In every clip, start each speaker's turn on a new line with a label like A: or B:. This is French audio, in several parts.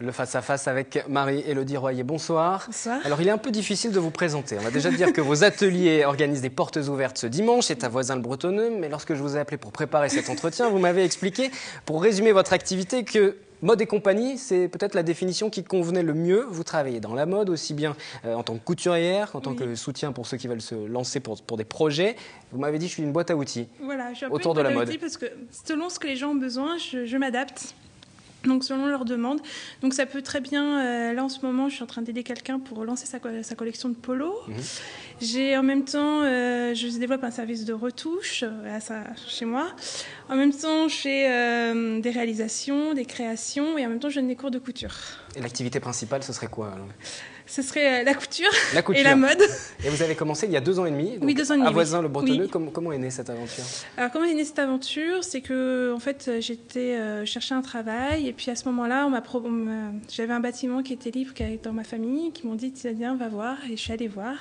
A: Le face-à-face avec Marie-Élodie Royer. Bonsoir.
B: Bonsoir.
A: Alors, il est un peu difficile de vous présenter. On va déjà dire que vos ateliers organisent des portes ouvertes ce dimanche. C'est à Voisins-le-Bretonneux. Mais lorsque je vous ai appelé pour préparer cet entretien, vous m'avez expliqué, pour résumer votre activité, que mode et compagnie, c'est peut-être la définition qui convenait le mieux. Vous travaillez dans la mode, aussi bien en tant que couturière qu'en tant que soutien pour ceux qui veulent se lancer pour des projets. Vous m'avez dit, je suis une boîte à outils.
B: Voilà, je suis un peu
A: autour
B: une
A: de la
B: boîte à
A: mode.
B: outils parce que selon ce que les gens ont besoin, je m'adapte. Donc selon leurs demandes. Donc ça peut très bien, là en ce moment, je suis en train d'aider quelqu'un pour lancer sa collection de polos. J'ai en même temps, je développe un service de retouche chez moi. En même temps, je fais des réalisations, des créations et en même temps, je donne des cours de couture.
A: Et l'activité principale, ce serait quoi alors ?
B: Ce serait la couture et la mode.
A: Et vous avez commencé il y a 2 ans et demi, donc
B: oui, 2 ans et demi,
A: à Voisins-le-Bretonneux.
B: Oui.
A: Comment est née cette aventure?
B: Alors, comment est née cette aventure? C'est que, en fait, j'étais chercher un travail et puis à ce moment-là, j'avais un bâtiment qui était libre dans ma famille, qui m'ont dit tiens, viens, va voir, et je suis allée voir.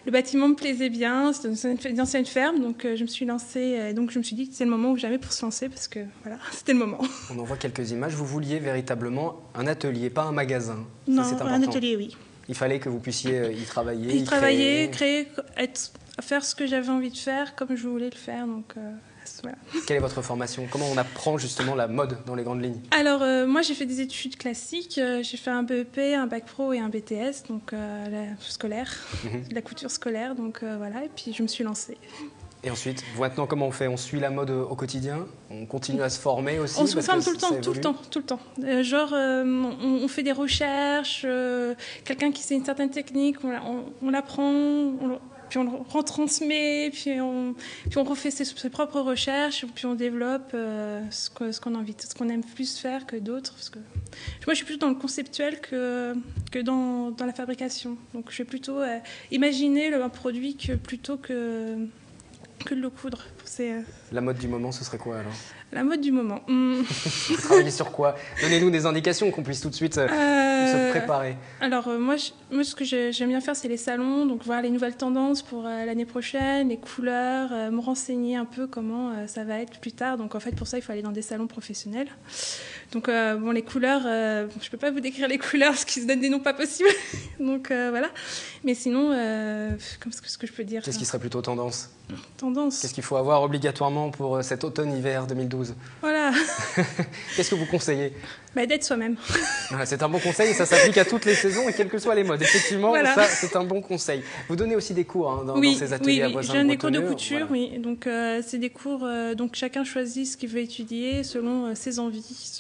B: Le bâtiment me plaisait bien, c'était une ancienne ferme, donc je me suis lancée. Et donc je me suis dit que c'était le moment ou jamais pour se lancer parce que voilà, c'était le moment.
A: On en voit quelques images. Vous vouliez véritablement un atelier, pas un magasin.
B: Non,
A: c'est important.
B: Un atelier, oui.
A: Il fallait que vous puissiez y travailler.
B: Y travailler, créer, faire ce que j'avais envie de faire comme je voulais le faire. Donc, voilà.
A: Quelle est votre formation? Comment on apprend justement la mode dans les grandes lignes?
B: Alors, moi, j'ai fait des études classiques. J'ai fait un BEP, un bac pro et un BTS, donc scolaire, la couture scolaire. Donc, voilà, et puis je me suis lancée.
A: Et ensuite, maintenant, comment on fait? On suit la mode au quotidien? On continue à se former aussi?
B: On se forme tout le temps. On fait des recherches, quelqu'un qui sait une certaine technique, on l'apprend, puis on le retransmet, puis on refait ses propres recherches, puis on développe ce qu'on a envie, ce qu'on aime plus faire que d'autres. Parce que moi, je suis plutôt dans le conceptuel que dans la fabrication. Donc, je vais plutôt imaginer un produit plutôt que de le coudre.
A: La mode du moment, ce serait quoi alors?
B: La mode du moment.
A: Vous travaillez sur quoi? Donnez-nous des indications qu'on puisse tout de suite se préparer.
B: Alors moi, ce que j'aime bien faire, c'est les salons, donc voir les nouvelles tendances pour l'année prochaine, les couleurs, me renseigner un peu comment ça va être plus tard. Donc en fait, pour ça, il faut aller dans des salons professionnels. Donc bon, les couleurs, je peux pas vous décrire les couleurs parce qu'ils se donnent des noms pas possibles. Donc voilà. Mais sinon, ce que je peux dire.
A: Qu'est-ce qui serait plutôt tendance?
B: Tendance.
A: Qu'est-ce qu'il faut avoir obligatoirement pour cet automne-hiver 2012?
B: Voilà.
A: Qu'est-ce que vous conseillez?
B: D'être soi-même.
A: Voilà, c'est un bon conseil et ça s'applique à toutes les saisons et quelles que soient les modes. Effectivement, voilà. Ça, c'est un bon conseil. Vous donnez aussi des cours dans ces ateliers à Voisins-le-Bretonneux.
B: Oui, j'ai des cours de couture, voilà. Oui. Donc, c'est des cours, donc chacun choisit ce qu'il veut étudier selon ses envies.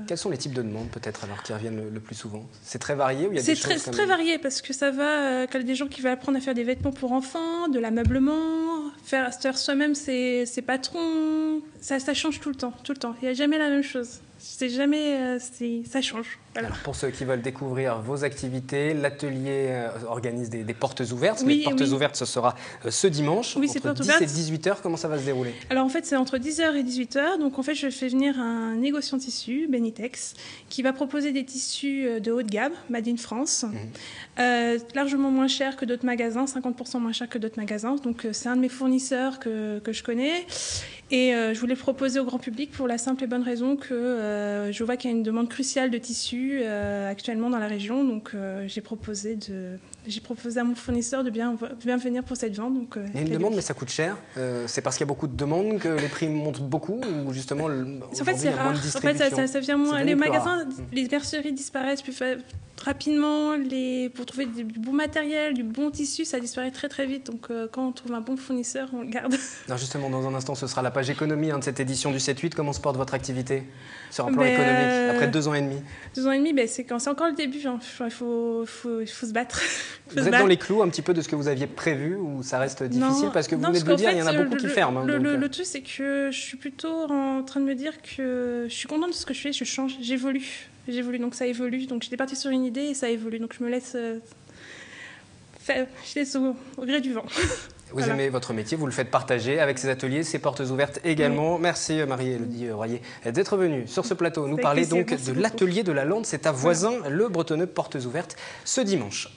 A: Quels sont les types de demandes, peut-être, alors, qui reviennent le plus souvent? C'est très varié ou il y a des choses
B: C'est très varié parce que ça va, quand il y a des gens qui veulent apprendre à faire des vêtements pour enfants, de l'ameublement, faire soi-même ses patrons, ça change tout le temps. Il n'y a jamais la même chose. C'est jamais, ça change. Voilà.
A: Alors pour ceux qui veulent découvrir vos activités, l'atelier organise des portes ouvertes. Les portes ouvertes, ce sera ce dimanche,
B: oui,
A: entre 10 et 18h. Comment ça va se dérouler? Alors
B: en fait, c'est entre 10h et 18h. Donc en fait, je fais venir un négociant de tissus, Benitex, qui va proposer des tissus de haut de gamme, made in France, largement moins cher que d'autres magasins, 50% moins cher que d'autres magasins. Donc c'est un de mes fournisseurs que je connais. Et je voulais le proposer au grand public pour la simple et bonne raison que je vois qu'il y a une demande cruciale de tissus actuellement dans la région. Donc j'ai proposé à mon fournisseur de bien venir pour cette vente. Donc,
A: il y a une demande, mais ça coûte cher. C'est parce qu'il y a beaucoup de demandes que les prix montent beaucoup ou justement
B: en fait, c'est rare. En fait, ça vient moins. Les magasins, les merceries disparaissent plus rapidement. Pour trouver du bon matériel, du bon tissu, ça disparaît très très vite. Donc quand on trouve un bon fournisseur, on le garde.
A: Alors justement, dans un instant, ce sera la page économie de cette édition du 7-8. Comment se porte votre activité sur un plan économique après 2 ans et demi?
B: 2 ans et demi, c'est encore le début. Hein. Il faut se battre.
A: Vous êtes dans les clous un petit peu de ce que vous aviez prévu ou ça reste difficile? Parce que vous venez de le dire, il y en a beaucoup qui ferment.
B: Le truc, c'est que je suis plutôt en train de me dire que je suis contente de ce que je fais, je change, j'évolue, donc ça évolue. Donc j'étais partie sur une idée et ça évolue. Donc je me laisse au gré du vent.
A: Vous aimez votre métier, vous le faites partager avec ces ateliers, ces portes ouvertes également.
B: Oui.
A: Merci Marie-Élodie Royer d'être venue sur ce plateau nous parler donc de l'atelier de la Lande. C'est à Voisins-le-Bretonneux, portes ouvertes ce dimanche.